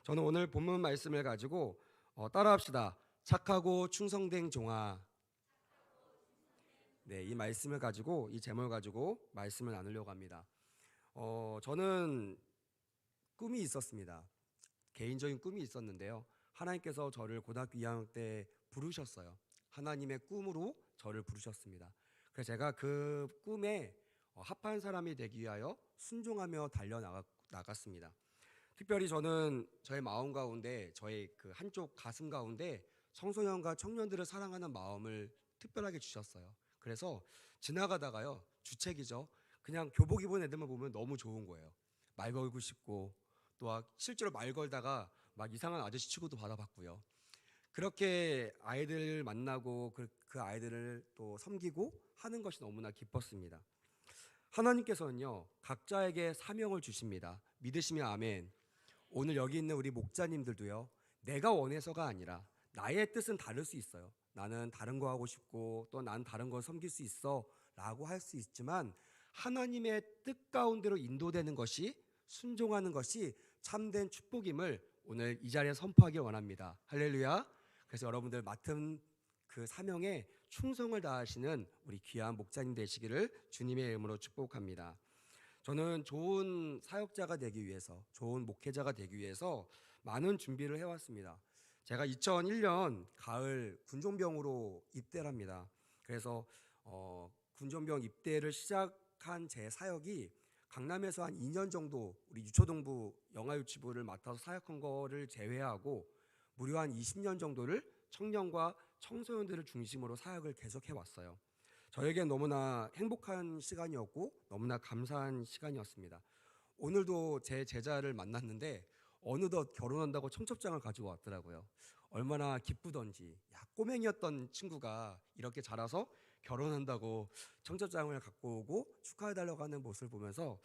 저는 오늘 본문 말씀을 가지고 따라합시다. 착하고 충성된 종아. 네, 이 말씀을 가지고 이 제목을 가지고 말씀을 나누려고 합니다. 저는 꿈이 있었습니다. 개인적인 꿈이 있었는데요. 하나님께서 저를 고등학교 2학년 때 부르셨어요. 하나님의 꿈으로 저를 부르셨습니다. 그래서 제가 그 꿈에 합한 사람이 되기 위하여 순종하며 나갔습니다. 특별히 저는 저의 마음 가운데, 저의 그 한쪽 가슴 가운데 청소년과 청년들을 사랑하는 마음을 특별하게 주셨어요. 그래서 지나가다가요, 주책이죠. 그냥 교복 입은 애들만 보면 너무 좋은 거예요. 말 걸고 싶고, 또 실제로 말 걸다가 막 이상한 아저씨 취급도 받아봤고요. 그렇게 아이들 만나고 그 아이들을 또 섬기고 하는 것이 너무나 기뻤습니다. 하나님께서는요, 각자에게 사명을 주십니다. 믿으시면 아멘. 오늘 여기 있는 우리 목자님들도요, 내가 원해서가 아니라 나의 뜻은 다를 수 있어요. 나는 다른 거 하고 싶고 또 난 다른 거 섬길 수 있어 라고 할 수 있지만, 하나님의 뜻 가운데로 인도되는 것이, 순종하는 것이 참된 축복임을 오늘 이 자리에 선포하기 원합니다. 할렐루야. 그래서 여러분들 맡은 그 사명에 충성을 다하시는 우리 귀한 목자님 되시기를 주님의 이름으로 축복합니다. 저는 좋은 사역자가 되기 위해서, 좋은 목회자가 되기 위해서 많은 준비를 해왔습니다. 제가 2001년 가을 군종병으로 입대를 합니다. 그래서 군종병 입대를 시작한 제 사역이 강남에서 한 2년 정도 우리 유초동부 영아유치부를 맡아서 사역한 거를 제외하고 무려 한 20년 정도를 청년과 청소년들을 중심으로 사역을 계속해 왔어요. 저에겐 너무나 행복한 시간이었고 너무나 감사한 시간이었습니다. 오늘도 제 제자를 만났는데 어느덧 결혼한다고 청첩장을 가지고 왔더라고요. 얼마나 기쁘던지. 꼬맹이였던 친구가 이렇게 자라서 결혼한다고 청첩장을 갖고 오고 축하해달라고 하는 모습을 보면서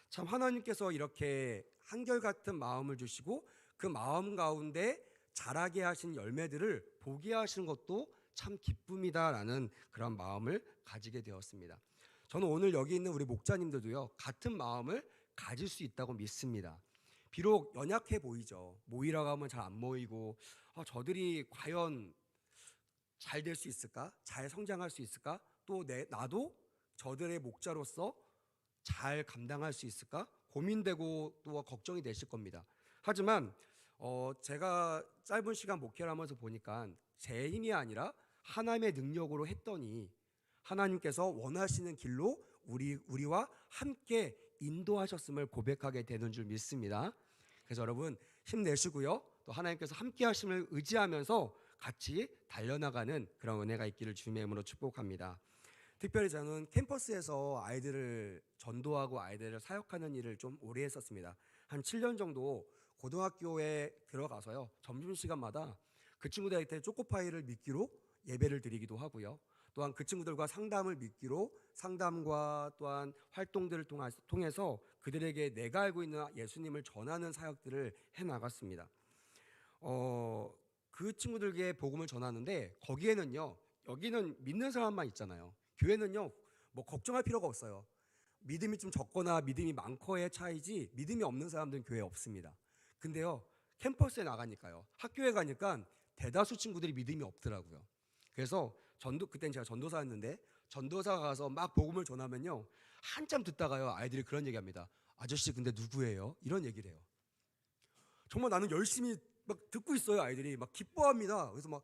참 하나님께서 이렇게 한결같은 마음을 주시고 그 마음 가운데 자라게 하신 열매들을 보게 하시는 것도 참 기쁨이다라는 그런 마음을 가지게 되었습니다. 저는 오늘 여기 있는 우리 목자님들도요, 같은 마음을 가질 수 있다고 믿습니다. 비록 연약해 보이죠. 모이라고 하면 잘 안 모이고, 저들이 과연 잘 될 수 있을까? 잘 성장할 수 있을까? 또 나도 저들의 목자로서 잘 감당할 수 있을까? 고민되고 또 걱정이 되실 겁니다. 하지만 제가 짧은 시간 목회를 하면서 보니까 제 힘이 아니라 하나님의 능력으로 했더니 하나님께서 원하시는 길로 우리와 함께 인도하셨음을 고백하게 되는 줄 믿습니다. 그래서 여러분 힘내시고요. 또 하나님께서 함께 하심을 의지하면서 같이 달려나가는 그런 은혜가 있기를 주님의 이름으로 축복합니다. 특별히 저는 캠퍼스에서 아이들을 전도하고 아이들을 사역하는 일을 좀 오래 했었습니다. 한 7년 정도 고등학교에 들어가서요, 점심시간마다 그 친구들한테 초코파이를 미끼로 예배를 드리기도 하고요. 또한 그 친구들과 상담을 미끼로 상담과 또한 활동들을 통해서 그들에게 내가 알고 있는 예수님을 전하는 사역들을 해나갔습니다. 그 친구들에게 복음을 전하는데 거기에는요, 여기는 믿는 사람만 있잖아요. 교회는요, 뭐 걱정할 필요가 없어요. 믿음이 좀 적거나 믿음이 많고의 차이지 믿음이 없는 사람들은 교회에 없습니다. 근데요, 캠퍼스에 나가니까요, 학교에 가니까 대다수 친구들이 믿음이 없더라고요. 그래서 그때는 제가 전도사였는데 전도사가 가서 막 복음을 전하면요, 한참 듣다가요, 아이들이 그런 얘기합니다. 아저씨 근데 누구예요? 이런 얘기를 해요. 정말 나는 열심히 막 듣고 있어요. 아이들이 막 기뻐합니다. 그래서 막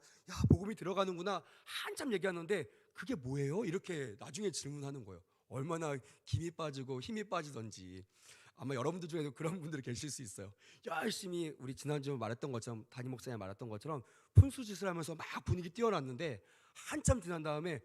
복음이 들어가는구나 한참 얘기하는데 그게 뭐예요? 이렇게 나중에 질문하는 거예요. 얼마나 김이 빠지고 힘이 빠지던지. 아마 여러분들 중에도 그런 분들이 계실 수 있어요. 열심히 우리 지난주에 말했던 것처럼, 담임 목사님 말했던 것처럼 푼수짓을 하면서 막 분위기 띄워놨는데 한참 지난 다음에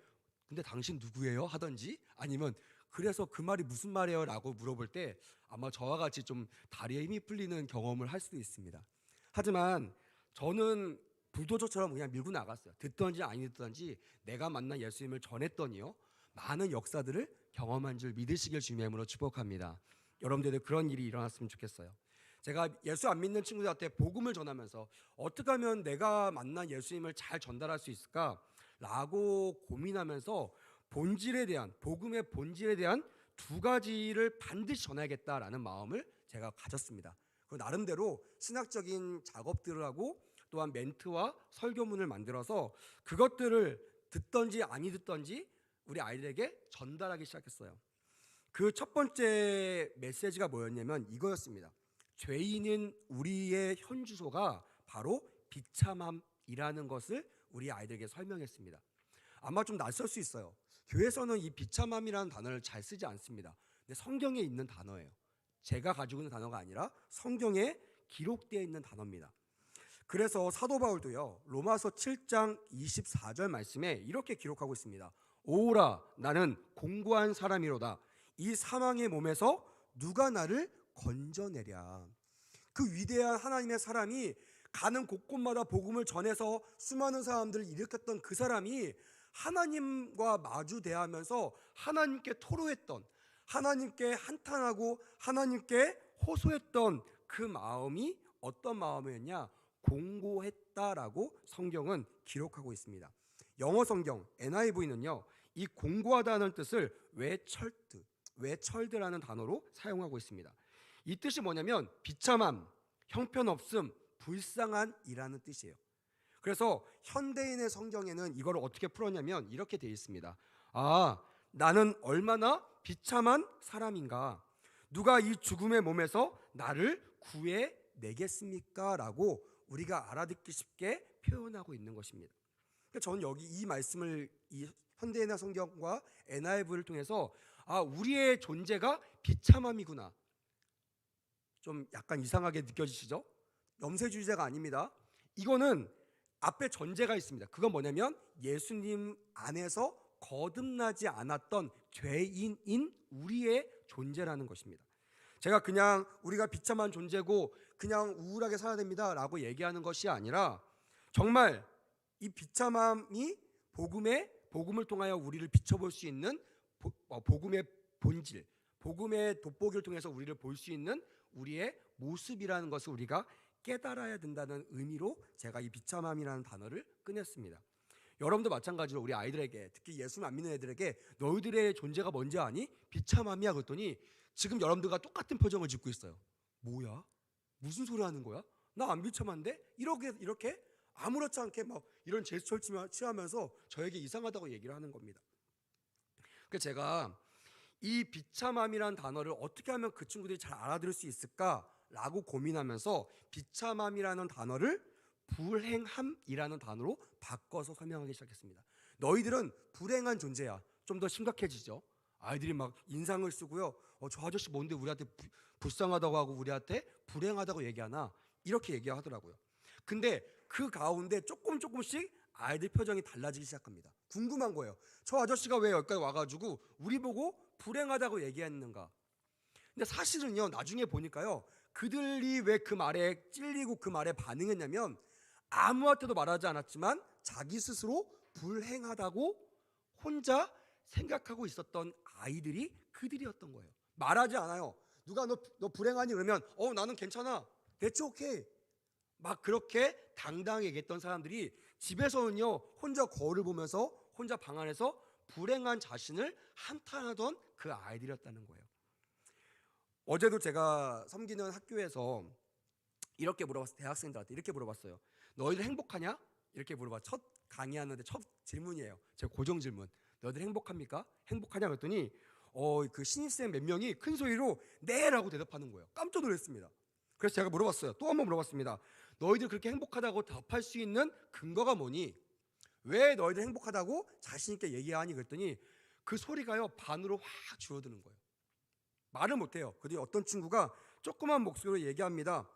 근데 당신 누구예요? 하던지, 아니면 그래서 그 말이 무슨 말이에요? 라고 물어볼 때 아마 저와 같이 좀 다리에 힘이 풀리는 경험을 할 수도 있습니다. 하지만 저는 불도저처럼 그냥 밀고 나갔어요. 듣던지 안 듣던지 내가 만난 예수님을 전했더니요, 많은 역사들을 경험한 줄 믿으시길 주님의 이름으로 축복합니다. 여러분들도 그런 일이 일어났으면 좋겠어요. 제가 예수 안 믿는 친구들한테 복음을 전하면서 어떻게 하면 내가 만난 예수님을 잘 전달할 수 있을까? 라고 고민하면서 복음의 본질에 대한 두 가지를 반드시 전해야겠다라는 마음을 제가 가졌습니다. 그 나름대로 신학적인 작업들을 하고 또한 멘트와 설교문을 만들어서 그것들을 듣던지 아니 듣던지 우리 아이들에게 전달하기 시작했어요. 그 첫 번째 메시지가 뭐였냐면 이거였습니다. 죄인인 우리의 현 주소가 바로 비참함이라는 것을 우리 아이들에게 설명했습니다. 아마 좀 낯설 수 있어요. 교회에서는 이 비참함이라는 단어를 잘 쓰지 않습니다. 근데 성경에 있는 단어예요. 제가 가지고 있는 단어가 아니라 성경에 기록되어 있는 단어입니다. 그래서 사도 바울도요, 로마서 7장 24절 말씀에 이렇게 기록하고 있습니다. 오라, 나는 공고한 사람이로다. 이 사망의 몸에서 누가 나를 건져내랴. 그 위대한 하나님의 사람이 가는 곳곳마다 복음을 전해서 수많은 사람들을 일으켰던 그 사람이 하나님과 마주 대하면서 하나님께 토로했던, 하나님께 한탄하고 하나님께 호소했던 그 마음이 어떤 마음이었냐? 공고했다라고 성경은 기록하고 있습니다. 영어 성경 NIV는요, 이 공고하다는 뜻을 웨철드라는 단어로 사용하고 있습니다. 이 뜻이 뭐냐면 비참함, 형편없음, 불쌍한이라는 뜻이에요. 그래서 현대인의 성경에는 이걸 어떻게 풀었냐면 이렇게 되어 있습니다. 아, 나는 얼마나 비참한 사람인가. 누가 이 죽음의 몸에서 나를 구해내겠습니까? 라고 우리가 알아듣기 쉽게 표현하고 있는 것입니다. 그러니까 저는 여기 이 말씀을 이 현대인의 성경과 NIV를 통해서 우리의 존재가 비참함이구나. 좀 약간 이상하게 느껴지시죠? 염세주의자가 아닙니다. 이거는 앞에 전제가 있습니다. 그건 뭐냐면 예수님 안에서 거듭나지 않았던 죄인인 우리의 존재라는 것입니다. 제가 그냥 우리가 비참한 존재고 그냥 우울하게 살아야 됩니다 라고 얘기하는 것이 아니라 정말 이 비참함이 복음을 통하여 우리를 비춰볼 수 있는 복음의 본질, 복음의 돋보기를 통해서 우리를 볼 수 있는 우리의 모습이라는 것을 우리가 깨달아야 된다는 의미로 제가 이 비참함이라는 단어를 꺼냈습니다. 여러분도 마찬가지로 우리 아이들에게, 특히 예수를 안 믿는 애들에게 너희들의 존재가 뭔지 아니? 비참함이야 그랬더니 지금 여러분들과 똑같은 표정을 짓고 있어요. 뭐야? 무슨 소리 하는 거야? 나 안 비참한데? 이렇게 아무렇지 않게 막 이런 제스처를 취하면서 저에게 이상하다고 얘기를 하는 겁니다. 그래서 제가 이 비참함이라는 단어를 어떻게 하면 그 친구들이 잘 알아들을 수 있을까라고 고민하면서 비참함이라는 단어를 불행함이라는 단어로 바꿔서 설명하기 시작했습니다. 너희들은 불행한 존재야. 좀 더 심각해지죠. 아이들이 막 인상을 쓰고요. 저 아저씨 뭔데 우리한테 불쌍하다고 하고 우리한테 불행하다고 얘기하나? 이렇게 얘기하더라고요. 근데 그 가운데 조금씩 아이들 표정이 달라지기 시작합니다. 궁금한 거예요. 저 아저씨가 왜 여기까지 와가지고 우리 보고 불행하다고 얘기했는가? 근데 사실은요, 나중에 보니까요, 그들이 왜 그 말에 찔리고 그 말에 반응했냐면 아무한테도 말하지 않았지만 자기 스스로 불행하다고 혼자 생각하고 있었던 아이들이 그들이었던 거예요. 말하지 않아요. 누가 너 불행하니? 그러면 나는 괜찮아. That's okay. 막 그렇게 당당하게 얘기했던 사람들이 집에서는요, 혼자 거울을 보면서 혼자 방 안에서 불행한 자신을 한탄하던 그 아이들이었다는 거예요. 어제도 제가 섬기는 학교에서 이렇게 물어봤어요. 대학생들한테 이렇게 물어봤어요. 너희들 행복하냐? 이렇게 물어봐. 첫 강의하는데 첫 질문이에요. 제 고정 질문. 너희들 행복합니까? 행복하냐? 그랬더니 그 신입생 몇 명이 큰 소리로 네라고 대답하는 거예요. 깜짝 놀랐습니다. 그래서 제가 물어봤어요. 또 한 번 물어봤습니다. 너희들 그렇게 행복하다고 답할 수 있는 근거가 뭐니? 왜 너희들 행복하다고 자신 있게 얘기하니? 그랬더니 그 소리가요, 반으로 확 줄어드는 거예요. 말을 못해요. 그런데 어떤 친구가 조그만 목소리로 얘기합니다.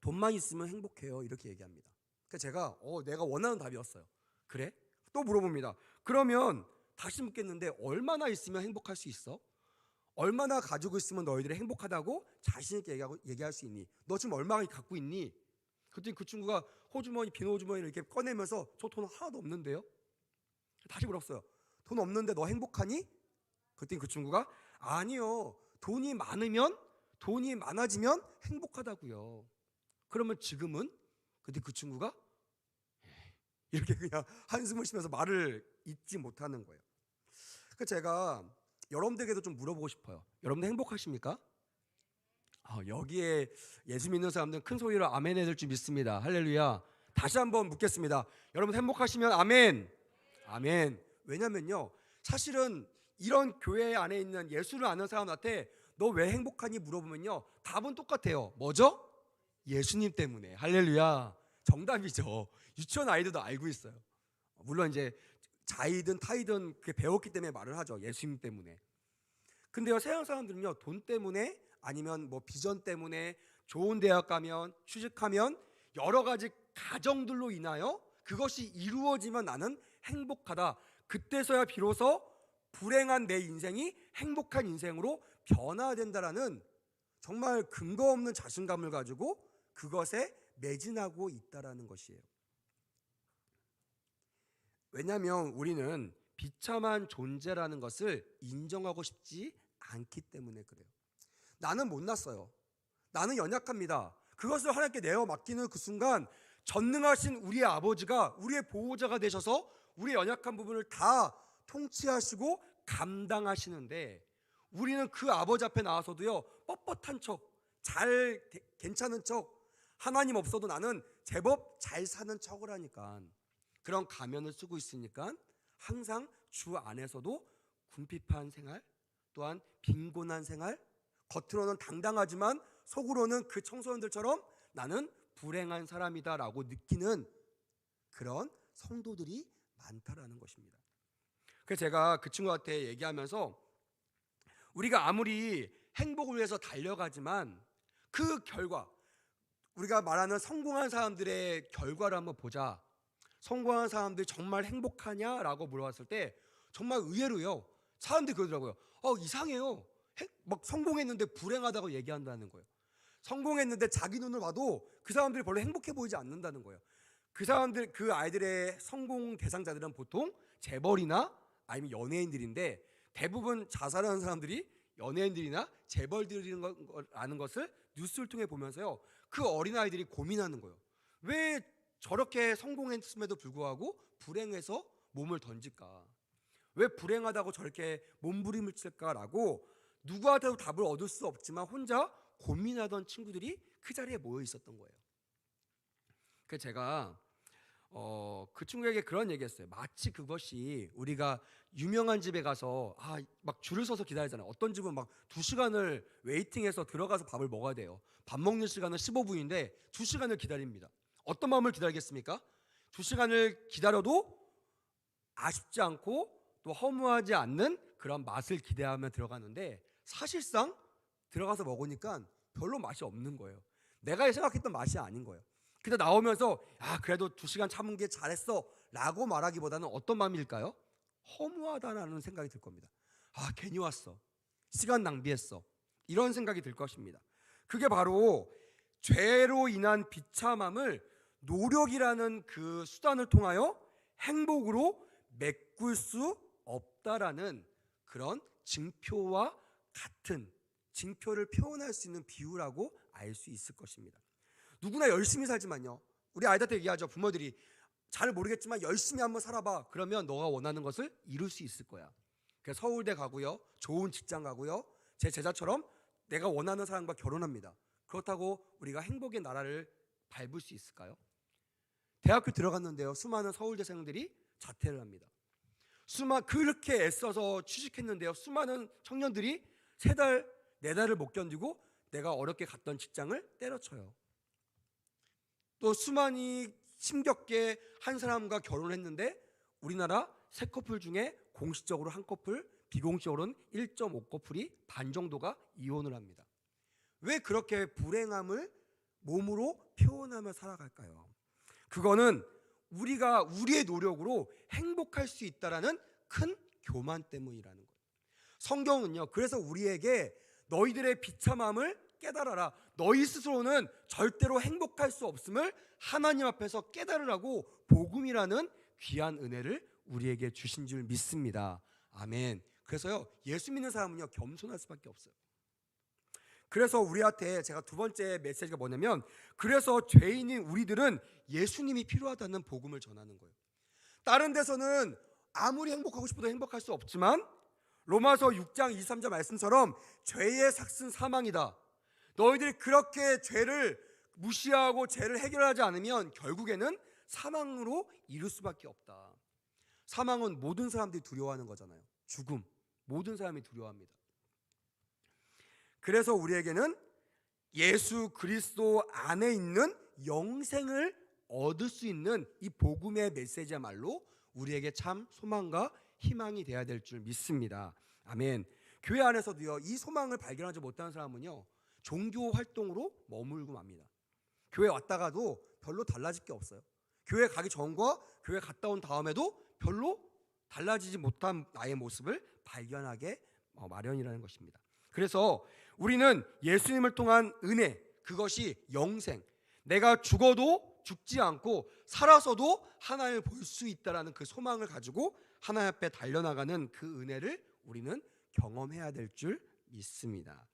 돈만 있으면 행복해요. 이렇게 얘기합니다. 그래서 제가 내가 원하는 답이었어요. 그래? 또 물어봅니다. 그러면 다시 묻겠는데 얼마나 있으면 행복할 수 있어? 얼마나 가지고 있으면 너희들이 행복하다고 자신 있게 얘기할 수 있니? 너 지금 얼마나 갖고 있니? 그랬더니 그 친구가 빈 호주머니를 이렇게 꺼내면서 저 돈 하나도 없는데요? 다시 물었어요. 돈 없는데 너 행복하니? 그랬더니 그 친구가 아니요. 돈이 많아지면 행복하다고요. 그러면 지금은? 그때 그 친구가 이렇게 그냥 한숨을 쉬면서 말을 잇지 못하는 거예요. 그래서 제가 여러분들에게도 좀 물어보고 싶어요. 여러분들 행복하십니까? 여기에 예수 믿는 사람들은 큰 소리로 아멘 해야 될 줄 믿습니다. 할렐루야. 다시 한번 묻겠습니다. 여러분 행복하시면 아멘. 아멘. 왜냐면요, 사실은 이런 교회 안에 있는 예수를 아는 사람한테 너 왜 행복하니 물어보면요, 답은 똑같아요. 뭐죠? 예수님 때문에. 할렐루야. 정답이죠. 유치원 아이들도 알고 있어요. 물론 이제 자이든 타이든 그게 배웠기 때문에 말을 하죠. 예수님 때문에. 근데요, 세상 사람들은요, 돈 때문에 아니면 뭐 비전 때문에 좋은 대학 가면 취직하면 여러 가지 가정들로 인하여 그것이 이루어지면 나는 행복하다. 그때서야 비로소 불행한 내 인생이 행복한 인생으로 변화된다라는 정말 근거 없는 자신감을 가지고 그것에 매진하고 있다라는 것이에요. 왜냐하면 우리는 비참한 존재라는 것을 인정하고 싶지 않기 때문에 그래요. 나는 못났어요. 나는 연약합니다. 그것을 하나님께 내어 맡기는 그 순간 전능하신 우리의 아버지가 우리의 보호자가 되셔서 우리의 연약한 부분을 다 통치하시고 감당하시는데, 우리는 그 아버지 앞에 나와서도요, 뻣뻣한 척, 괜찮은 척, 하나님 없어도 나는 제법 잘 사는 척을 하니까, 그런 가면을 쓰고 있으니까 항상 주 안에서도 궁핍한 생활, 또한 빈곤한 생활, 겉으로는 당당하지만 속으로는 그 청소년들처럼 나는 불행한 사람이다라고 느끼는 그런 성도들이 많다라는 것입니다. 그래서 제가 그 친구한테 얘기하면서 우리가 아무리 행복을 위해서 달려가지만 그 결과, 우리가 말하는 성공한 사람들의 결과를 한번 보자. 성공한 사람들이 정말 행복하냐라고 물어봤을 때 정말 의외로요, 사람들이 그러더라고요. 이상해요. 막 성공했는데 불행하다고 얘기한다는 거예요. 성공했는데 자기 눈을 봐도 그 사람들이 별로 행복해 보이지 않는다는 거예요. 그 사람들, 그 아이들의 성공 대상자들은 보통 재벌이나 아니면 연예인들인데, 대부분 자살하는 사람들이 연예인들이나 재벌들이라는 것을 뉴스를 통해 보면서요, 그 어린아이들이 고민하는 거예요. 왜 저렇게 성공했음에도 불구하고 불행해서 몸을 던질까? 왜 불행하다고 저렇게 몸부림을 칠까라고 누구한테도 답을 얻을 수 없지만 혼자 고민하던 친구들이 그 자리에 모여 있었던 거예요. 그래서 제가 그 친구에게 그런 얘기했어요. 마치 그것이 우리가 유명한 집에 가서 막 줄을 서서 기다리잖아요. 어떤 집은 막 2시간을 웨이팅해서 들어가서 밥을 먹어야 돼요. 밥 먹는 시간은 15분인데 2시간을 기다립니다. 어떤 마음을 기다리겠습니까? 2시간을 기다려도 아쉽지 않고 또 허무하지 않는 그런 맛을 기대하며 들어가는데, 사실상 들어가서 먹으니까 별로 맛이 없는 거예요. 내가 생각했던 맛이 아닌 거예요. 근데 나오면서 그래도 2시간 참은 게 잘했어 라고 말하기보다는 어떤 마음일까요? 허무하다라는 생각이 들 겁니다. 괜히 왔어, 시간 낭비했어, 이런 생각이 들 것입니다. 그게 바로 죄로 인한 비참함을 노력이라는 그 수단을 통하여 행복으로 메꿀 수 없다라는 그런 징표와 같은, 징표를 표현할 수 있는 비유라고 알 수 있을 것입니다. 누구나 열심히 살지만요, 우리 아이들한테 얘기하죠. 부모들이 잘 모르겠지만 열심히 한번 살아봐. 그러면 너가 원하는 것을 이룰 수 있을 거야. 그래서 서울대 가고요, 좋은 직장 가고요, 제 제자처럼 내가 원하는 사람과 결혼합니다. 그렇다고 우리가 행복의 나라를 밟을 수 있을까요? 대학교 들어갔는데요, 수많은 서울대생들이 자퇴를 합니다. 그렇게 애써서 취직했는데요, 수많은 청년들이 3달, 4달을 못 견디고 내가 어렵게 갔던 직장을 때려쳐요. 또 수많이 힘겹게 한 사람과 결혼을 했는데 우리나라 3커플 중에 공식적으로 1커플, 비공식적으로는 1.5커플이 반 정도가 이혼을 합니다. 왜 그렇게 불행함을 몸으로 표현하며 살아갈까요? 그거는 우리가 우리의 노력으로 행복할 수 있다라는 큰 교만 때문이라는 거예요. 성경은요, 그래서 우리에게 너희들의 비참함을 깨달아라, 너희 스스로는 절대로 행복할 수 없음을 하나님 앞에서 깨달으라고 복음이라는 귀한 은혜를 우리에게 주신 줄 믿습니다. 아멘. 그래서요, 예수 믿는 사람은요, 겸손할 수밖에 없어요. 그래서 우리한테 제가 2번째 메시지가 뭐냐면, 그래서 죄인인 우리들은 예수님이 필요하다는 복음을 전하는 거예요. 다른 데서는 아무리 행복하고 싶어도 행복할 수 없지만 로마서 6장 23절 말씀처럼 죄의 삭은 사망이다. 너희들이 그렇게 죄를 무시하고 죄를 해결하지 않으면 결국에는 사망으로 이룰 수밖에 없다. 사망은 모든 사람들이 두려워하는 거잖아요. 죽음, 모든 사람이 두려워합니다. 그래서 우리에게는 예수 그리스도 안에 있는 영생을 얻을 수 있는 이 복음의 메시지야말로 우리에게 참 소망과 희망이 되어야 될 줄 믿습니다. 아멘. 교회 안에서도요, 이 소망을 발견하지 못하는 사람은요, 종교 활동으로 머물고 맙니다. 교회 왔다가도 별로 달라질 게 없어요. 교회 가기 전과 교회 갔다 온 다음에도 별로 달라지지 못한 나의 모습을 발견하게 마련이라는 것입니다. 그래서 우리는 예수님을 통한 은혜, 그것이 영생, 내가 죽어도 죽지 않고 살아서도 하나님을 볼 수 있다라는 그 소망을 가지고 하나님 앞에 달려나가는 그 은혜를 우리는 경험해야 될 줄 믿습니다.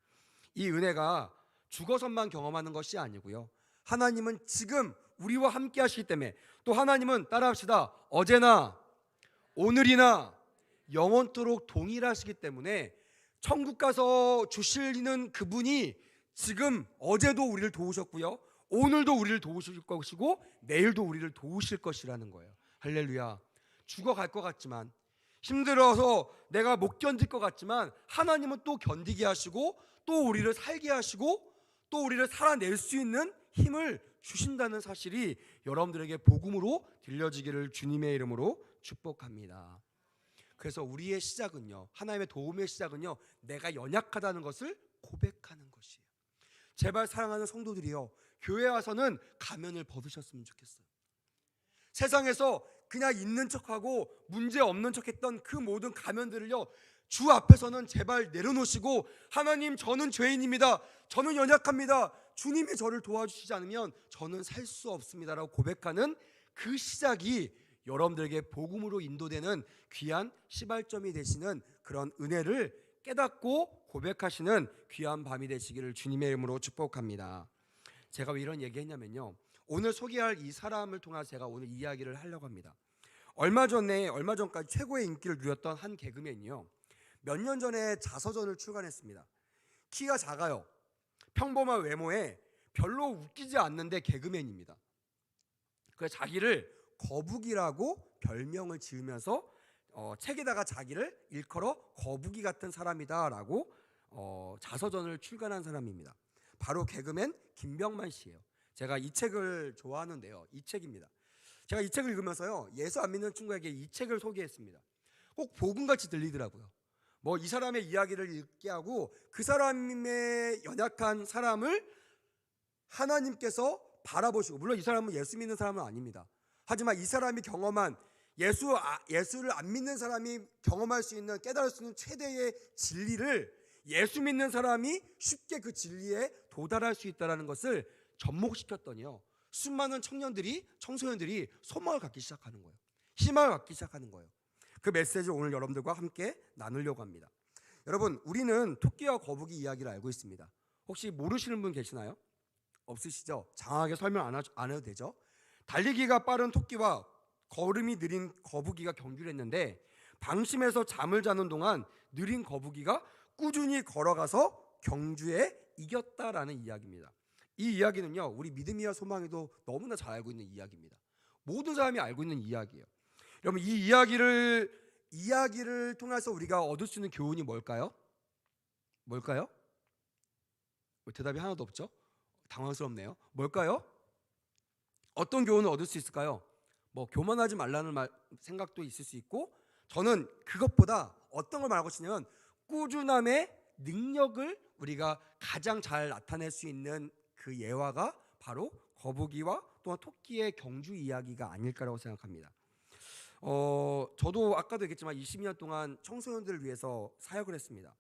이 은혜가 죽어서만 경험하는 것이 아니고요, 하나님은 지금 우리와 함께 하시기 때문에, 또 하나님은 따라합시다, 어제나 오늘이나 영원토록 동일하시기 때문에 천국 가서 주시는 그분이 지금 어제도 우리를 도우셨고요, 오늘도 우리를 도우실 것이고 내일도 우리를 도우실 것이라는 거예요. 할렐루야. 죽어갈 것 같지만, 힘들어서 내가 못 견딜 것 같지만 하나님은 또 견디게 하시고 또 우리를 살게 하시고 또 우리를 살아낼 수 있는 힘을 주신다는 사실이 여러분들에게 복음으로 들려지기를 주님의 이름으로 축복합니다. 그래서 우리의 시작은요, 하나님의 도움의 시작은요, 내가 연약하다는 것을 고백하는 것이에요. 제발 사랑하는 성도들이요, 교회 와서는 가면을 벗으셨으면 좋겠어요. 세상에서 그냥 있는 척하고 문제 없는 척했던 그 모든 가면들을요, 주 앞에서는 제발 내려놓으시고, 하나님, 저는 죄인입니다, 저는 연약합니다, 주님이 저를 도와주시지 않으면 저는 살 수 없습니다라고 고백하는 그 시작이 여러분들에게 복음으로 인도되는 귀한 시발점이 되시는 그런 은혜를 깨닫고 고백하시는 귀한 밤이 되시기를 주님의 이름으로 축복합니다. 제가 왜 이런 얘기 했냐면요, 오늘 소개할 이 사람을 통해서 제가 오늘 이야기를 하려고 합니다. 얼마 전까지 최고의 인기를 누렸던 한 개그맨이요, 몇 년 전에 자서전을 출간했습니다. 키가 작아요. 평범한 외모에 별로 웃기지 않는데 개그맨입니다. 그래서 자기를 거북이라고 별명을 지으면서 책에다가 자기를 일컬어 거북이 같은 사람이다라고 자서전을 출간한 사람입니다. 바로 개그맨 김병만 씨예요. 제가 이 책을 좋아하는데요, 이 책입니다. 제가 이 책을 읽으면서요, 예수 안 믿는 친구에게 이 책을 소개했습니다. 꼭 복음같이 들리더라고요. 이 사람의 이야기를 읽게 하고 그 사람의 연약한 사람을 하나님께서 바라보시고, 물론 이 사람은 예수 믿는 사람은 아닙니다. 하지만 이 사람이 경험한 예수를 안 믿는 사람이 경험할 수 있는, 깨달을 수 있는 최대의 진리를 예수 믿는 사람이 쉽게 그 진리에 도달할 수 있다는 것을 접목시켰더니요, 수많은 청소년들이 소망을 갖기 시작하는 거예요. 희망을 갖기 시작하는 거예요. 그 메시지를 오늘 여러분들과 함께 나누려고 합니다. 여러분, 우리는 토끼와 거북이 이야기를 알고 있습니다. 혹시 모르시는 분 계시나요? 없으시죠? 장하게 설명 안 해도 되죠? 달리기가 빠른 토끼와 걸음이 느린 거북이가 경주를 했는데, 방심해서 잠을 자는 동안 느린 거북이가 꾸준히 걸어가서 경주에 이겼다라는 이야기입니다. 이 이야기는요, 우리 믿음이와 소망에도 너무나 잘 알고 있는 이야기입니다. 모든 사람이 알고 있는 이야기예요. 여러분, 이 이야기를 통해서 우리가 얻을 수 있는 교훈이 뭘까요? 대답이 하나도 없죠? 당황스럽네요. 뭘까요? 어떤 교훈을 얻을 수 있을까요? 교만하지 말라는 생각도 있을 수 있고, 저는 그것보다 어떤 걸 말하고 싶냐면, 꾸준함의 능력을 우리가 가장 잘 나타낼 수 있는 그 예화가 바로 거북이와 또한 토끼의 경주 이야기가 아닐까라고 생각합니다. 저도 아까도 얘기했지만 20년 동안 청소년들을 위해서 사역을 했습니다.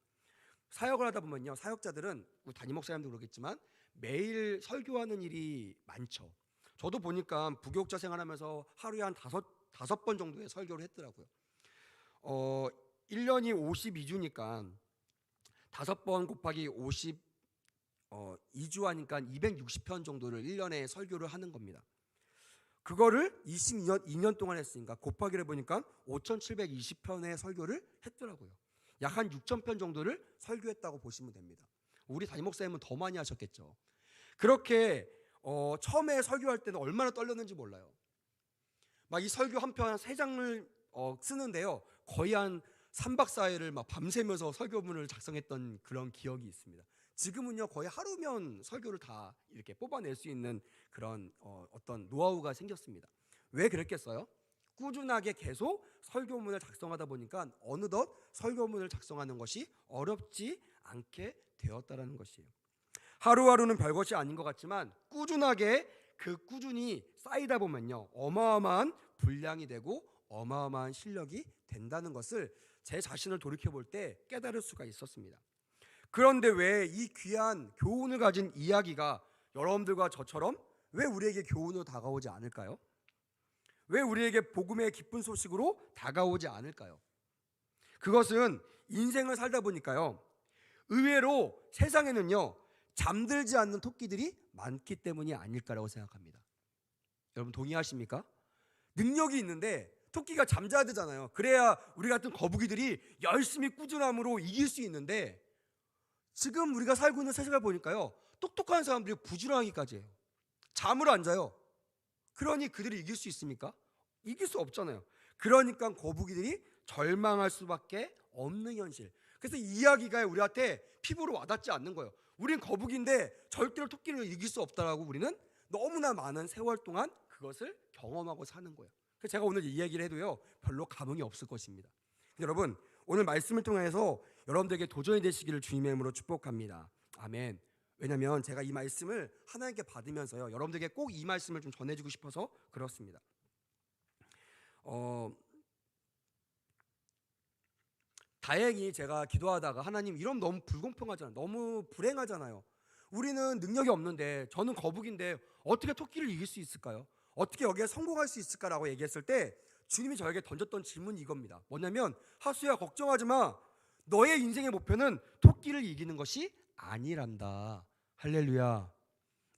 사역을 하다 보면요, 사역자들은 담임 목사님도 그러겠지만 매일 설교하는 일이 많죠. 저도 보니까 부교육자 생활하면서 하루에 한 다섯 번 정도의 설교를 했더라고요. 1년이 52주니까 5번 곱하기 2주 하니까 260편 정도를 1년에 설교를 하는 겁니다. 그거를 2년 동안 했으니까 곱하기를 해보니까 5,720편의 설교를 했더라고요. 약 한 6,000편 정도를 설교했다고 보시면 됩니다. 우리 담임 목사님은 더 많이 하셨겠죠. 그렇게 처음에 설교할 때는 얼마나 떨렸는지 몰라요. 막 이 설교 한 편 한 3장을 쓰는데요. 거의 한 3박 4일을 막 밤새면서 설교문을 작성했던 그런 기억이 있습니다. 지금은요 거의 하루면 설교를 다 이렇게 뽑아낼 수 있는 그런 어떤 노하우가 생겼습니다. 왜 그랬겠어요? 꾸준하게 계속 설교문을 작성하다 보니까 어느덧 설교문을 작성하는 것이 어렵지 않게 되었다라는 것이에요. 하루하루는 별것이 아닌 것 같지만 꾸준하게 꾸준히 쌓이다 보면요 어마어마한 분량이 되고 어마어마한 실력이 된다는 것을 제 자신을 돌이켜 볼 때 깨달을 수가 있었습니다. 그런데 왜 이 귀한 교훈을 가진 이야기가 여러분들과 저처럼 왜 우리에게 교훈으로 다가오지 않을까요? 왜 우리에게 복음의 기쁜 소식으로 다가오지 않을까요? 그것은 인생을 살다 보니까요 의외로 세상에는요 잠들지 않는 토끼들이 많기 때문이 아닐까라고 생각합니다. 여러분 동의하십니까? 능력이 있는데 토끼가 잠자야 되잖아요. 그래야 우리 같은 거북이들이 열심히 꾸준함으로 이길 수 있는데 지금 우리가 살고 있는 세상을 보니까요 똑똑한 사람들이 부지런하기까지 해요. 잠을 안 자요. 그러니 그들이 이길 수 있습니까? 이길 수 없잖아요. 그러니까 거북이들이 절망할 수밖에 없는 현실. 그래서 이 이야기가 우리한테 피부로 와닿지 않는 거예요. 우린 거북인데 절대로 토끼를 이길 수 없다라고 우리는 너무나 많은 세월 동안 그것을 경험하고 사는 거예요. 그래서 제가 오늘 이 얘기를 해도요 별로 감흥이 없을 것입니다. 여러분 오늘 말씀을 통해서 여러분들에게 도전이 되시기를 주님의 이름으로 축복합니다. 아멘. 왜냐하면 제가 이 말씀을 하나님께 받으면서요 여러분들에게 꼭 이 말씀을 좀 전해주고 싶어서 그렇습니다. 다행히 제가 기도하다가 하나님 이러면 너무 불공평하잖아요. 너무 불행하잖아요. 우리는 능력이 없는데 저는 거북인데 어떻게 토끼를 이길 수 있을까요? 어떻게 여기에 성공할 수 있을까라고 얘기했을 때 주님이 저에게 던졌던 질문이 이겁니다. 뭐냐면 하수야 걱정하지 마. 너의 인생의 목표는 토끼를 이기는 것이 아니란다. 할렐루야.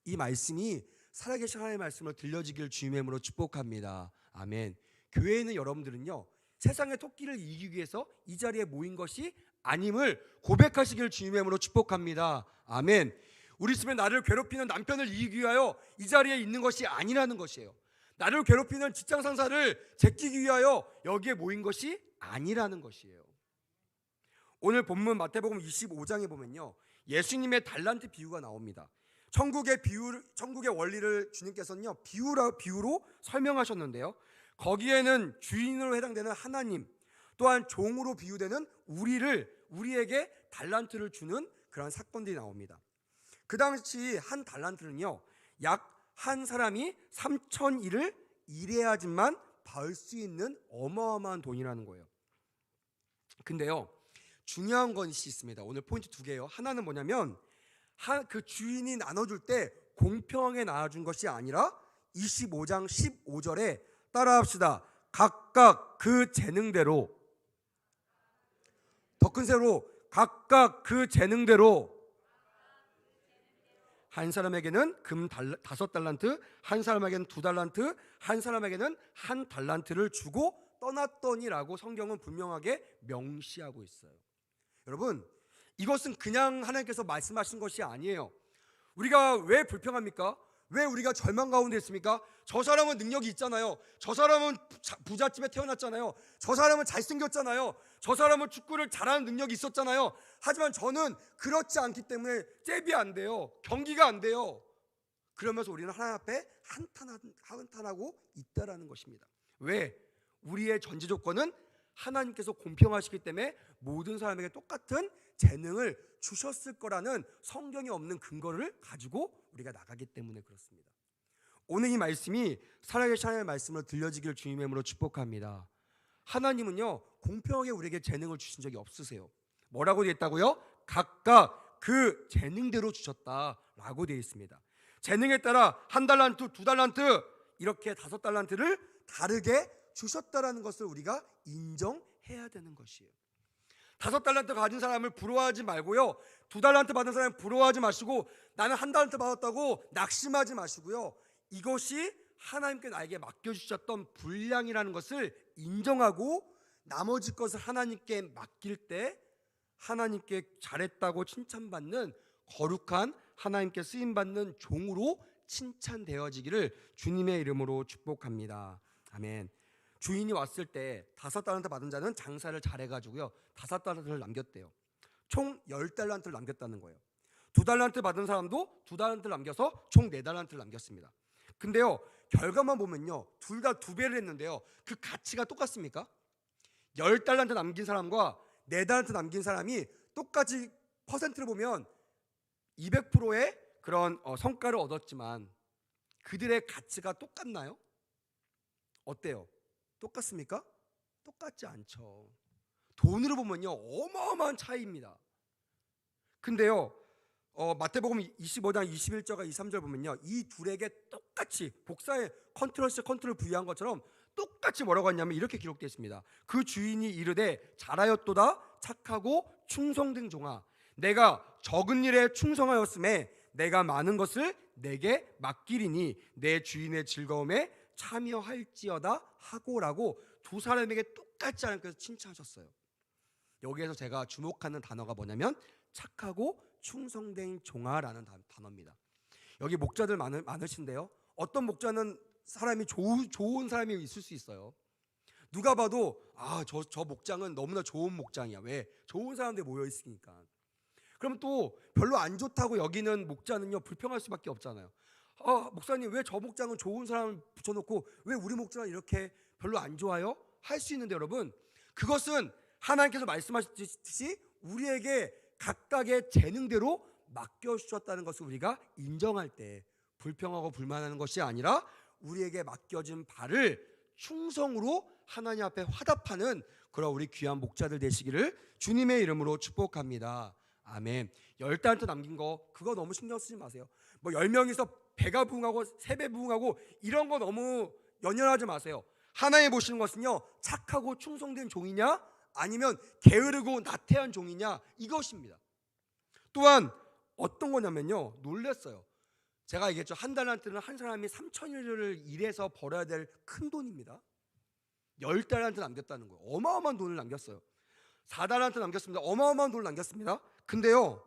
이 말씀이 살아계신 하나님의 말씀을 들려지길 주님의 이름으로 축복합니다. 아멘. 교회에 있는 여러분들은요 세상의 토끼를 이기기 위해서 이 자리에 모인 것이 아님을 고백하시길 주님의 이름으로 축복합니다. 아멘. 우리 집에 나를 괴롭히는 남편을 이기기 위하여 이 자리에 있는 것이 아니라는 것이에요. 나를 괴롭히는 직장 상사를 제끼기 위하여 여기에 모인 것이 아니라는 것이에요. 오늘 본문 마태복음 25장에 보면요 예수님의 달란트 비유가 나옵니다. 천국의 원리를 주님께서는요 비유로 설명하셨는데요. 거기에는 주인으로 해당되는 하나님 또한 종으로 비유되는 우리에게 달란트를 주는 그런 사건들이 나옵니다. 그 당시 한 달란트는요 약 한 사람이 3,000일을 일해야지만 벌 수 있는 어마어마한 돈이라는 거예요. 근데요 중요한 것이 있습니다. 오늘 포인트 2개예요. 하나는 뭐냐면 그 주인이 나눠줄 때 공평하게 나눠준 것이 아니라 25장 15절에 따라합시다. 각각 그 재능대로 더 큰 세로 각각 그 재능대로 한 사람에게는 금 5달란트, 한 사람에게는 2달란트, 한 사람에게는 1달란트를 주고 떠났더니라고 성경은 분명하게 명시하고 있어요. 여러분 이것은 그냥 하나님께서 말씀하신 것이 아니에요. 우리가 왜 불평합니까? 왜 우리가 절망 가운데 있습니까? 저 사람은 능력이 있잖아요. 저 사람은 부잣집에 태어났잖아요. 저 사람은 잘생겼잖아요. 저 사람은 축구를 잘하는 능력이 있었잖아요. 하지만 저는 그렇지 않기 때문에 잽이 안 돼요. 경기가 안 돼요. 그러면서 우리는 하나님 앞에 한탄하고 있다라는 것입니다. 왜? 우리의 전제 조건은 하나님께서 공평하시기 때문에 모든 사람에게 똑같은 재능을 주셨을 거라는 성경에 없는 근거를 가지고 우리가 나가기 때문에 그렇습니다. 오늘 이 말씀이 살아계신 하나님의 말씀으로 들려지기를 주님의 이름으로 축복합니다. 하나님은요 공평하게 우리에게 재능을 주신 적이 없으세요. 뭐라고 되어 있다고요? 각각 그 재능대로 주셨다라고 되어 있습니다. 재능에 따라 1달란트, 2달란트 이렇게 5달란트를 다르게 주셨다라는 것을 우리가 인정해야 되는 것이에요. 5달란트 가진 사람을 부러워하지 말고요 2달란트 받은 사람을 부러워하지 마시고 나는 1달란트 받았다고 낙심하지 마시고요 이것이 하나님께 나에게 맡겨주셨던 분량이라는 것을 인정하고 나머지 것을 하나님께 맡길 때 하나님께 잘했다고 칭찬받는 거룩한 하나님께 쓰임받는 종으로 칭찬되어지기를 주님의 이름으로 축복합니다. 아멘. 주인이 왔을 때 5달란트 받은 자는 장사를 잘해가지고요 5달란트를 남겼대요. 총 10달란트를 남겼다는 거예요. 2달란트 받은 사람도 2달란트를 남겨서 총 4달란트를 남겼습니다. 근데요 결과만 보면요 둘 다 2배를 했는데요 그 가치가 똑같습니까? 10달란트 남긴 사람과 4달란트 남긴 사람이 똑같이 퍼센트를 보면 200%의 그런 성과를 얻었지만 그들의 가치가 똑같나요? 어때요? 똑같습니까? 똑같지 않죠. 돈으로 보면요 어마어마한 차이입니다. 근데요 마태복음 25장 21절과 23절 보면요 이 둘에게 똑같이 복사에 컨트롤 C 컨트롤 V한 것처럼 똑같이 뭐라고 하냐면 이렇게 기록되어 있습니다. 그 주인이 이르되 잘하였도다 착하고 충성된 종아 내가 적은 일에 충성하였음에 내가 많은 것을 내게 맡기리니 내 주인의 즐거움에 참여할지어다 하고라고 두 사람에게 똑같지 않게 칭찬하셨어요. 여기에서 제가 주목하는 단어가 뭐냐면 착하고 충성된 종아라는 단어입니다. 여기 목자들 많으신데요 어떤 목자는 사람이 좋은 사람이 있을 수 있어요. 누가 봐도 저 목장은 너무나 좋은 목장이야. 왜? 좋은 사람들이 모여 있으니까. 그럼 또 별로 안 좋다고 여기는 목자는요 불평할 수밖에 없잖아요. 목사님 왜 저 목장은 좋은 사람을 붙여놓고 왜 우리 목장은 이렇게 별로 안 좋아요? 할 수 있는데 여러분 그것은 하나님께서 말씀하셨듯이 우리에게 각각의 재능대로 맡겨주셨다는 것을 우리가 인정할 때 불평하고 불만하는 것이 아니라 우리에게 맡겨진 바를 충성으로 하나님 앞에 화답하는 그런 우리 귀한 목자들 되시기를 주님의 이름으로 축복합니다. 아멘. 10달란트 남긴 거 그거 너무 신경 쓰지 마세요. 뭐 10명이서 배가 부흥하고 3배 부흥하고 이런 거 너무 연연하지 마세요. 하나님 보시는 것은요 착하고 충성된 종이냐 아니면 게으르고 나태한 종이냐 이것입니다. 또한 어떤 거냐면요 놀랐어요. 제가 얘기했죠. 한 달란트는 한 사람이 3,000일을 일해서 벌어야 될 큰 돈입니다. 10달란트 남겼다는 거예요. 어마어마한 돈을 남겼어요. 4달란트 남겼습니다. 어마어마한 돈을 남겼습니다. 근데요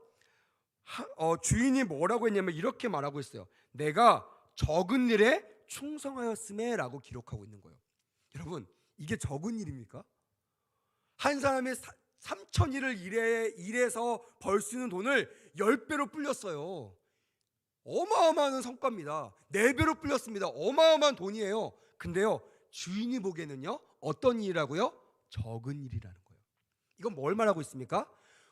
주인이 뭐라고 했냐면 이렇게 말하고 있어요. 내가 적은 일에 충성하였음에 라고 기록하고 있는 거예요. 여러분 이게 적은 일입니까? 한 사람이 3,000일을 일해서 벌 수 있는 돈을 10배로 불렸어요. 어마어마한 성과입니다. 4배로 불렸습니다. 어마어마한 돈이에요. 근데요 주인이 보기에는요 어떤 일이라고요? 적은 일이라는 거예요. 이건 뭘 말하고 있습니까?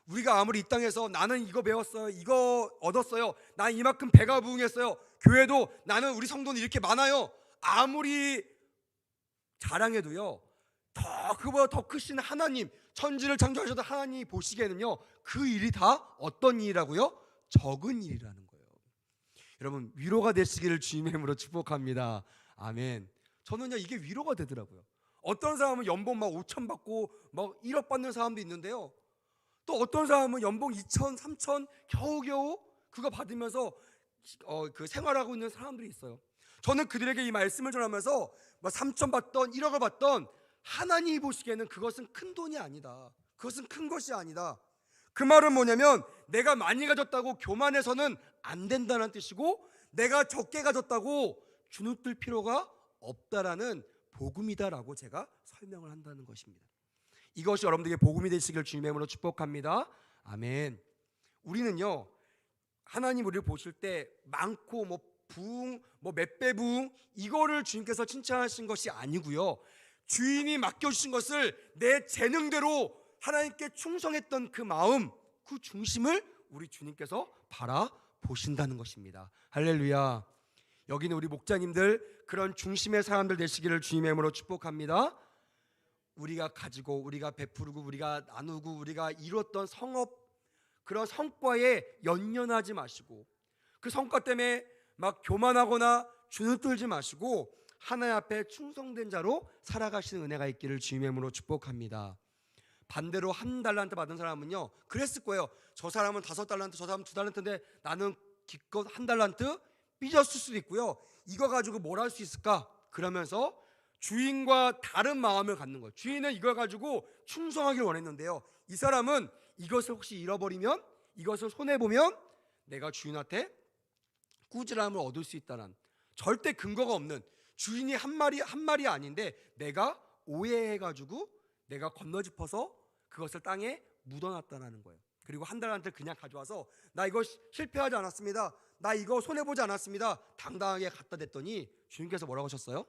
우리가 아무리 이 땅에서 나는 이거 배웠어요 이거 얻었어요 난 이만큼 배가 부흥했어요 교회도 나는 우리 성도는 이렇게 많아요 아무리 자랑해도요 그보다 더 크신 하나님 천지를 창조하셔도 하나님이 보시기에는요 그 일이 다 어떤 일이라고요? 적은 일이라는 거예요. 여러분 위로가 되시기를 주님의 이름으로 축복합니다. 아멘. 저는요 이게 위로가 되더라고요. 어떤 사람은 연봉 막 5천 받고 막 1억 받는 사람도 있는데요 또 어떤 사람은 연봉 2천, 3천 겨우겨우 그거 받으면서 그 생활하고 있는 사람들이 있어요. 저는 그들에게 이 말씀을 전하면서 뭐 3천 받던 1억을 받던 하나님이 보시기에는 그것은 큰 돈이 아니다. 그것은 큰 것이 아니다. 그 말은 뭐냐면 내가 많이 가졌다고 교만해서는 안 된다는 뜻이고 내가 적게 가졌다고 주눅들 필요가 없다라는 복음이다라고 제가 설명을 한다는 것입니다. 이것이 여러분들에게 복음이 되시길 주님의 이름으로 축복합니다. 아멘. 우리는요 하나님 우리를 보실 때 많고 뭐 부흥 뭐 몇 배 부흥 이거를 주님께서 칭찬하신 것이 아니고요 주인이 맡겨주신 것을 내 재능대로 하나님께 충성했던 그 마음 그 중심을 우리 주님께서 바라보신다는 것입니다. 할렐루야. 여기는 우리 목자님들 그런 중심의 사람들 되시기를 주님의 이름으로 축복합니다. 우리가 가지고 우리가 베푸르고 우리가 나누고 우리가 이뤘던 성업 그런 성과에 연연하지 마시고 그 성과 때문에 막 교만하거나 주눅 들지 마시고 하나님 앞에 충성된 자로 살아가시는 은혜가 있기를 주님의 이름으로 축복합니다. 반대로 1달란트 받은 사람은요 그랬을 거예요. 저 사람은 5달란트 저 사람은 2달란트인데 나는 기껏 1달란트 삐졌을 수도 있고요. 이거 가지고 뭘 할 수 있을까? 그러면서 주인과 다른 마음을 갖는 거예요. 주인은 이걸 가지고 충성하길 원했는데요 이 사람은 이것을 혹시 잃어버리면 이것을 손해보면 내가 주인한테 꾸지람을 얻을 수 있다는, 절대 근거가 없는, 주인이 한 말이 아닌데 내가 오해해가지고 내가 건너짚어서 그것을 땅에 묻어놨다는 거예요. 그리고 한 달한테 그냥 가져와서 나 이거 실패하지 않았습니다, 나 이거 손해보지 않았습니다, 당당하게 갖다 댔더니 주님께서 뭐라고 하셨어요?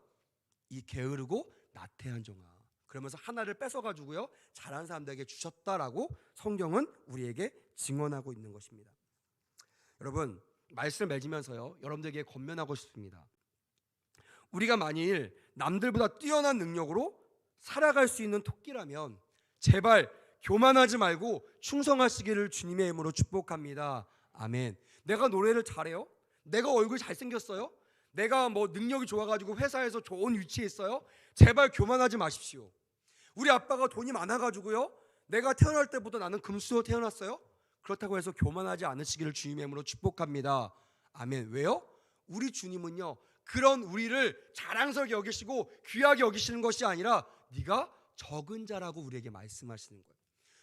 이 게으르고 나태한 종아, 그러면서 하나를 뺏어가지고요 잘한 사람들에게 주셨다라고 성경은 우리에게 증언하고 있는 것입니다. 여러분, 말씀을 맺으면서요 여러분들에게 권면하고 싶습니다. 우리가 만일 남들보다 뛰어난 능력으로 살아갈 수 있는 토끼라면 제발 교만하지 말고 충성하시기를 주님의 이름으로 축복합니다. 아멘. 내가 노래를 잘해요? 내가 얼굴 잘생겼어요? 내가 뭐 능력이 좋아가지고 회사에서 좋은 위치에 있어요? 제발 교만하지 마십시오. 우리 아빠가 돈이 많아가지고요 내가 태어날 때보다 나는 금수로 태어났어요? 그렇다고 해서 교만하지 않으시기를 주님의 이름으로 축복합니다. 아멘. 왜요? 우리 주님은요 그런 우리를 자랑스럽게 여기시고 귀하게 여기시는 것이 아니라 네가 적은 자라고 우리에게 말씀하시는 거예요.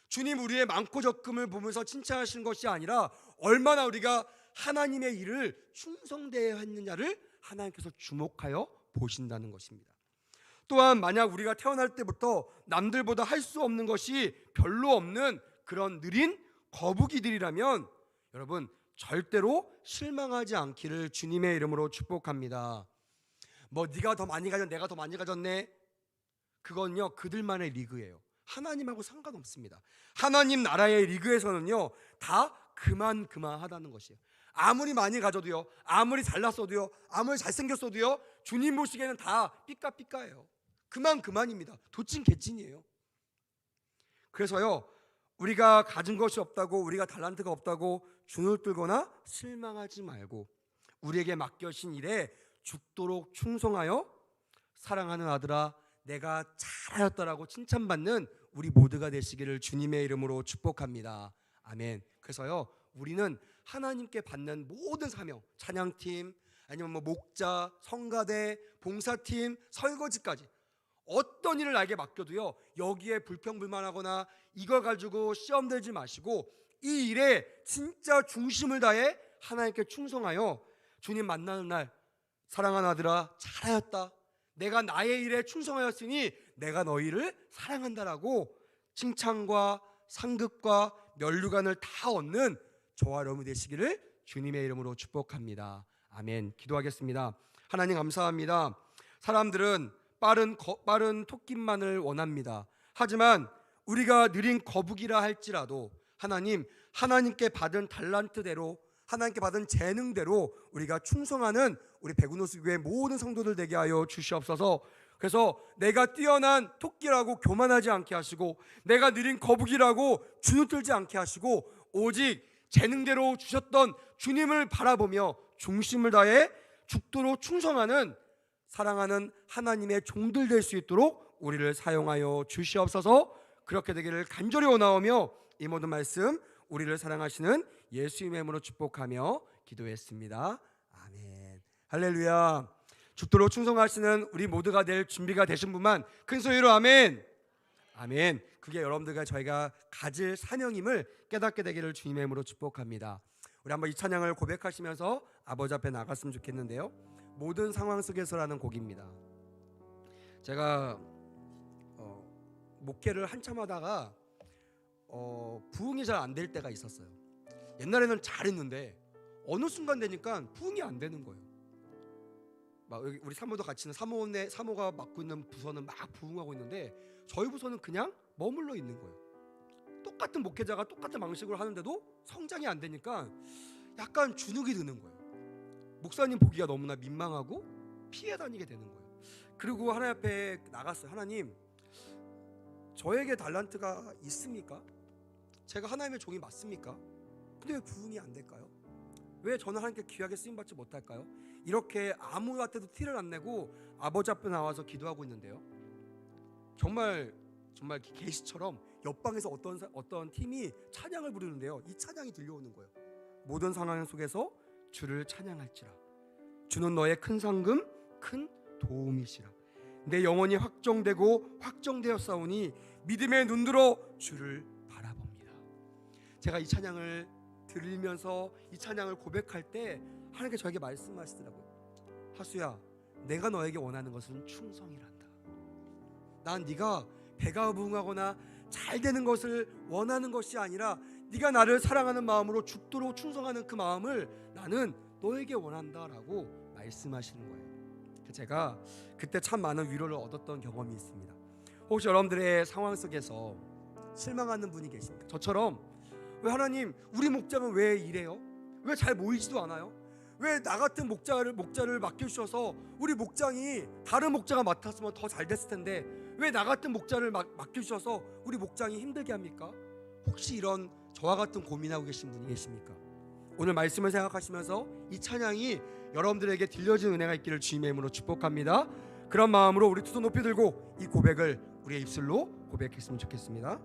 주님 우리의 많고 적음을 보면서 칭찬하시는 것이 아니라 얼마나 우리가 하나님의 일을 충성되어야 했느냐를 하나님께서 주목하여 보신다는 것입니다. 또한 만약 우리가 태어날 때부터 남들보다 할 수 없는 것이 별로 없는 그런 느린 거북이들이라면 여러분 절대로 실망하지 않기를 주님의 이름으로 축복합니다. 뭐 네가 더 많이 가졌네, 내가 더 많이 가졌네, 그건요 그들만의 리그예요. 하나님하고 상관없습니다. 하나님 나라의 리그에서는요 다 그만하다는 것이에요. 아무리 많이 가져도요, 아무리 잘났어도요, 아무리 잘생겼어도요 주님 보시기에는 다 삐까삐까예요. 그만입니다. 도찐 개찐이에요. 그래서요 우리가 가진 것이 없다고, 우리가 달란트가 없다고 주눅 들거나 실망하지 말고 우리에게 맡겨진 일에 죽도록 충성하여 사랑하는 아들아 내가 잘하였다라고 칭찬받는 우리 모두가 되시기를 주님의 이름으로 축복합니다. 아멘. 그래서요 우리는 하나님께 받는 모든 사명, 찬양팀 아니면 뭐 목자, 성가대, 봉사팀, 설거지까지 어떤 일을 나에게 맡겨도요 여기에 불평불만하거나 이걸 가지고 시험 들지 마시고 이 일에 진짜 중심을 다해 하나님께 충성하여 주님 만나는 날 사랑하는 아들아 잘하였다, 내가 나의 일에 충성하였으니 내가 너희를 사랑한다라고 칭찬과 상급과 면류관을 다 얻는 저와 여러분이 되시기를 주님의 이름으로 축복합니다. 아멘. 기도하겠습니다. 하나님 감사합니다. 사람들은 빠른 토끼만을 원합니다. 하지만 우리가 느린 거북이라 할지라도 하나님께 받은 달란트대로, 하나님께 받은 재능대로 우리가 충성하는 우리 백운호수교회 모든 성도들 되게 하여 주시옵소서. 그래서 내가 뛰어난 토끼라고 교만하지 않게 하시고 내가 느린 거북이라고 주눅들지 않게 하시고 오직 재능대로 주셨던 주님을 바라보며 중심을 다해 죽도록 충성하는 사랑하는 하나님의 종들 될 수 있도록 우리를 사용하여 주시옵소서. 그렇게 되기를 간절히 원하오며 이 모든 말씀 우리를 사랑하시는 예수님의 이름으로 축복하며 기도했습니다. 아멘. 할렐루야. 죽도록 충성하시는 우리 모두가 될 준비가 되신 분만 큰 소리로 아멘. 아멘. 그게 여러분들과 저희가 가질 사명임을 깨닫게 되기를 주님의 이름으로 축복합니다. 우리 한번 이 찬양을 고백하시면서 아버지 앞에 나갔으면 좋겠는데요. 모든 상황 속에서라는 곡입니다. 제가 목회를 한참 하다가 부흥이 잘 안 될 때가 있었어요. 옛날에는 잘했는데 어느 순간 되니까 부흥이 안 되는 거예요. 막 여기 우리 사모도 같이 있는 사모가 맡고 있는 부서는 막 부흥하고 있는데 저희 부서는 그냥 머물러 있는 거예요. 똑같은 목회자가 똑같은 방식으로 하는데도 성장이 안 되니까 약간 주눅이 드는 거예요. 목사님 보기가 너무나 민망하고 피해 다니게 되는 거예요. 그리고 하나님 앞에 나갔어요. 하나님, 저에게 달란트가 있습니까? 제가 하나님의 종이 맞습니까? 근데 왜 부흥이 안 될까요? 왜 저는 하나님께 귀하게 쓰임받지 못할까요? 이렇게 아무한테도 티를 안 내고 아버지 앞에 나와서 기도하고 있는데요, 정말 계시처럼 옆방에서 어떤 팀이 찬양을 부르는데요, 이 찬양이 들려오는 거예요. 모든 상황 속에서 주를 찬양할지라. 주는 너의 큰 상금, 큰 도움이시라. 내 영혼이 확정되었사오니 믿음의 눈들어 주를 바라봅니다. 제가 이 찬양을 드리면서 이 찬양을 고백할 때 하나님께 저에게 말씀하시더라고요. 하수야, 내가 너에게 원하는 것은 충성이란다. 난 네가 배가 부응하거나 잘 되는 것을 원하는 것이 아니라 네가 나를 사랑하는 마음으로 죽도록 충성하는 그 마음을 나는 너에게 원한다라고 말씀하시는 거예요. 제가 그때 참 많은 위로를 얻었던 경험이 있습니다. 혹시 여러분들의 상황 속에서 실망하는 분이 계십니까? 저처럼 왜 하나님 우리 목장은 왜 이래요? 왜 잘 모이지도 않아요? 왜 나 같은 목자를 맡겨주셔서 우리 목장이 다른 목자가 맡았으면 더 잘 됐을 텐데 왜 나 같은 목자를 맡겨주셔서 우리 목장이 힘들게 합니까? 혹시 이런 저와 같은 고민하고 계신 분이 계십니까? 오늘 말씀을 생각하시면서 이 찬양이 여러분들에게 들려진 은혜가 있기를 주님의 이름으로 축복합니다. 그런 마음으로 우리 두 손 높이 들고 이 고백을 우리의 입술로 고백했으면 좋겠습니다.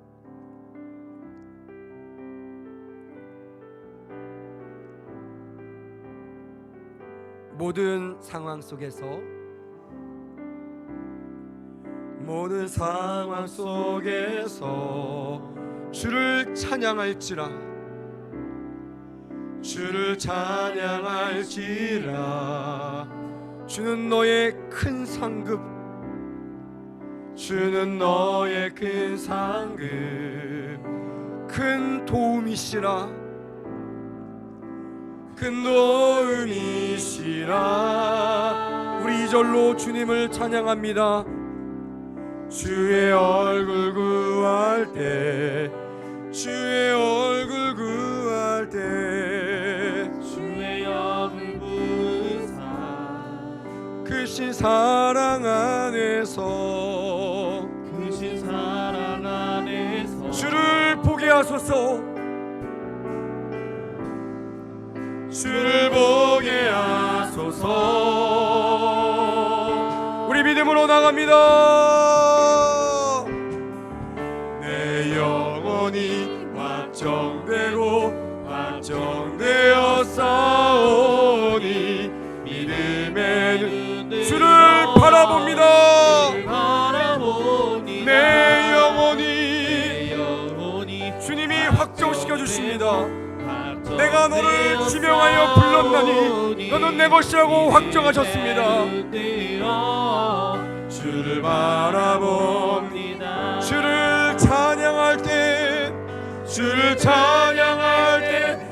모든 상황 속에서 주를 찬양할지라 주는 너의 큰 상급 큰 도움이시라 우리 2절로 주님을 찬양합니다. 주의 얼굴 구할 때 주의 영을 부으사 크신 사랑 안에서 주를 보게 하소서. 우리 믿음으로 나갑니다. 내 영혼이 확정되어 싸우니 믿음의 눈 주를 바라봅니다. 내 영혼이 주님이 확정시켜 주십니다. 내가 너를 지명하여 불렀나니 너는 내 것이라고 확정하셨습니다. 주를 바라봅니다. 주를 찬양할 때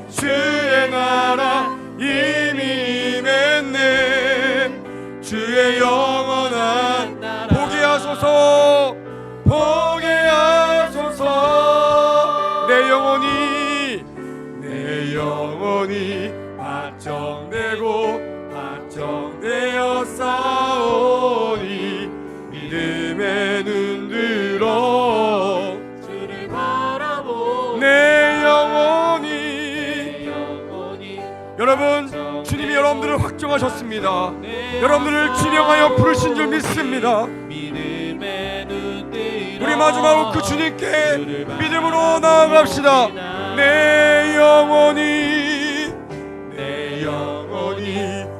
주의 나라 이미 임했네. 주의 영원한 보게 하소서. 내 영혼이 확정되어 싸우니 믿음의 눈 들어 주를 바라보 내 영혼이 여러분, 주님이 여러분들을 확정하셨습니다. 여러분들을 지명하여 부르신 줄 믿습니다. 우리 마지막으로 그 주님께 믿음으로 나아갑시다. 내 영혼이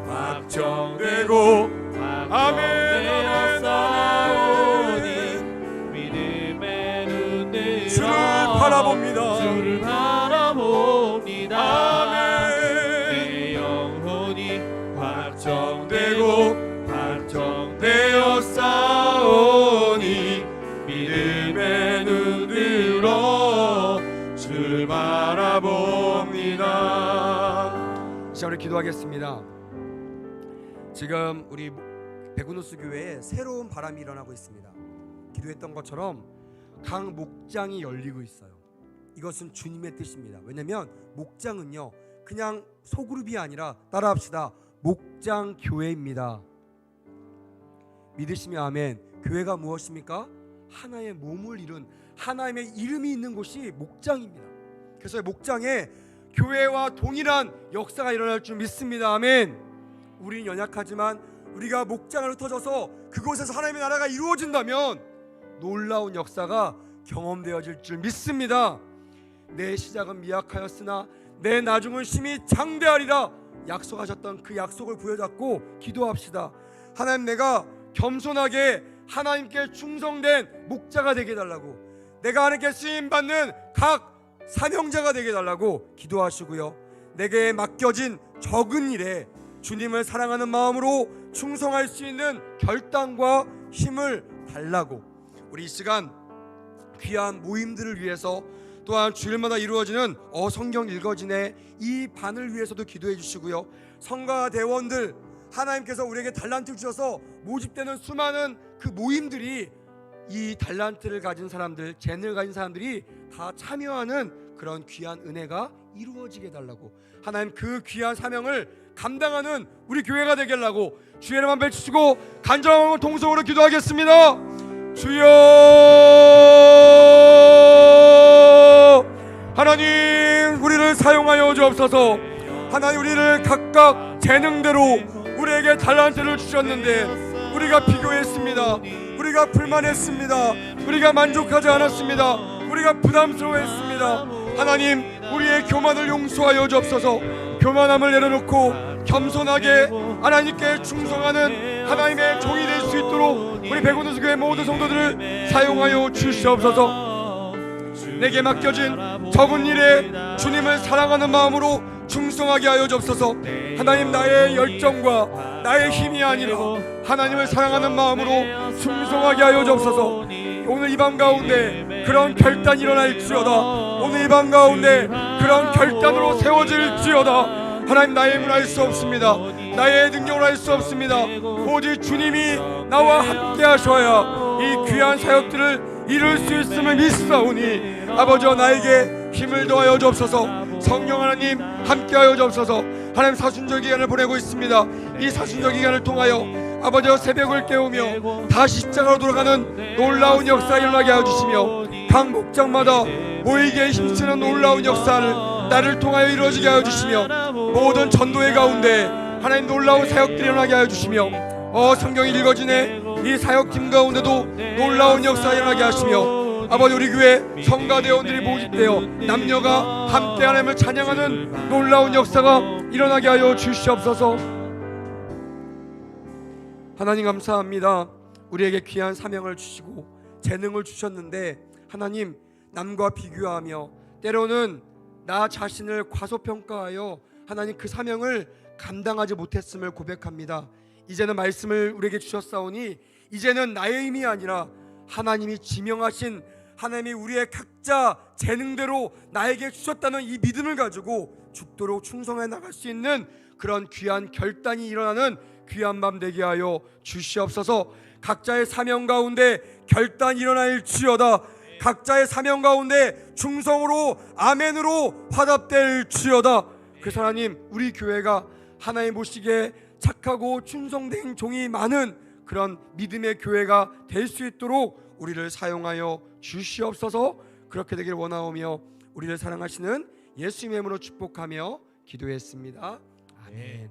확정되고 아멘 주를 바라봅니다. 아멘. 내 영혼이 확정되어 싸우니 믿음의 눈 들어 주를 바라봅니다. 자, 우리 기도하겠습니다. 지금 우리 백운호수 교회에 새로운 바람이 일어나고 있습니다. 기도했던 것처럼 각 목장이 열리고 있어요. 이것은 주님의 뜻입니다. 왜냐하면 목장은요 그냥 소그룹이 아니라 따라합시다. 목장 교회입니다. 믿으시면 아멘. 교회가 무엇입니까? 하나의 몸을 이룬 하나님의 이름이 있는 곳이 목장입니다. 그래서 목장에 교회와 동일한 역사가 일어날 줄 믿습니다. 아멘. 우리는 연약하지만 우리가 목장을 흩어져서 그곳에서 하나님의 나라가 이루어진다면 놀라운 역사가 경험되어질 줄 믿습니다. 내 시작은 미약하였으나 내 나중은 심히 장대하리라 약속하셨던 그 약속을 부여잡고 기도합시다. 하나님, 내가 겸손하게 하나님께 충성된 목자가 되게 해달라고, 내가 하나님께 쓰임받는 각 사명자가 되게 해달라고 기도하시고요. 내게 맡겨진 적은 일에 주님을 사랑하는 마음으로 충성할 수 있는 결단과 힘을 달라고, 우리 이 시간 귀한 모임들을 위해서, 또한 주일마다 이루어지는 성경 읽어진의 이 반을 위해서도 기도해 주시고요. 성가 대원들, 하나님께서 우리에게 달란트 주셔서 모집되는 수많은 그 모임들이 이 달란트를 가진 사람들, 재능을 가진 사람들이 다 참여하는 그런 귀한 은혜가 이루어지게 해달라고, 하나님 그 귀한 사명을 감당하는 우리 교회가 되게 하려고 주의 이름 한번 외치시고 간절한 동성으로 기도하겠습니다. 주여, 하나님 우리를 사용하여 주옵소서. 하나님 우리를 각각 재능대로 우리에게 달란트를 주셨는데 우리가 비교했습니다. 우리가 불만했습니다. 우리가 만족하지 않았습니다. 우리가 부담스러워했습니다. 하나님 우리의 교만을 용서하여 주옵소서. 교만함을 내려놓고 겸손하게 하나님께 충성하는 하나님의 종이 될 수 있도록 우리 백운도수 교회 모든 성도들을 사용하여 주시옵소서. 내게 맡겨진 적은 일에 주님을 사랑하는 마음으로 충성하게 하여 주옵소서. 하나님 나의 열정과 나의 힘이 아니라 하나님을 사랑하는 마음으로 충성하게 하여 주옵소서. 오늘 이 밤 가운데 그런 결단이 일어날지어다. 오늘 이 밤 가운데 그런 결단으로 세워질지어다. 하나님 나의 힘으로 할 수 없습니다. 나의 능력으로 할 수 없습니다. 오직 주님이 나와 함께 하셔야 이 귀한 사역들을 이룰 수 있음을 믿사오니 아버지와 나에게 힘을 더하여 주옵소서. 성령 하나님 함께하여 주옵소서. 하나님 사순절 기간을 보내고 있습니다. 이 사순절 기간을 통하여 아버지와 새벽을 깨우며 다시 십자가로 돌아가는 놀라운 역사 일어나게 하여 주시며 각 목장마다 모이게 힘쓰는 놀라운 역사를 나를 통하여 이루어지게 하여 주시며 모든 전도회 가운데 하나님 놀라운 사역들이 일어나게 하여 주시며 성경이 읽어지네 이 사역팀 가운데도 놀라운 역사 일어나게 하시며 아버지 우리 교회 성가대원들이 모집되어 남녀가 함께 하나님을 찬양하는 놀라운 역사가 일어나게 하여 주시옵소서. 하나님 감사합니다. 우리에게 귀한 사명을 주시고 재능을 주셨는데 하나님 남과 비교하며 때로는 나 자신을 과소평가하여 하나님 그 사명을 감당하지 못했음을 고백합니다. 이제는 말씀을 우리에게 주셨사오니 이제는 나의 힘이 아니라 하나님이 지명하신 하나님이 우리의 각자 재능대로 나에게 주셨다는 이 믿음을 가지고 죽도록 충성해 나갈 수 있는 그런 귀한 결단이 일어나는 귀한 밤 되게 하여 주시옵소서. 각자의 사명 가운데 결단이 일어날지어다. 각자의 사명 가운데 충성으로 아멘으로 화답될지어다. 그래서 하나님 우리 교회가 하나님 보시기에 착하고 충성된 종이 많은 그런 믿음의 교회가 될 수 있도록 우리를 사용하여 주시옵소서. 그렇게 되길 원하오며 우리를 사랑하시는 예수님의 이름으로 축복하며 기도했습니다. 아멘.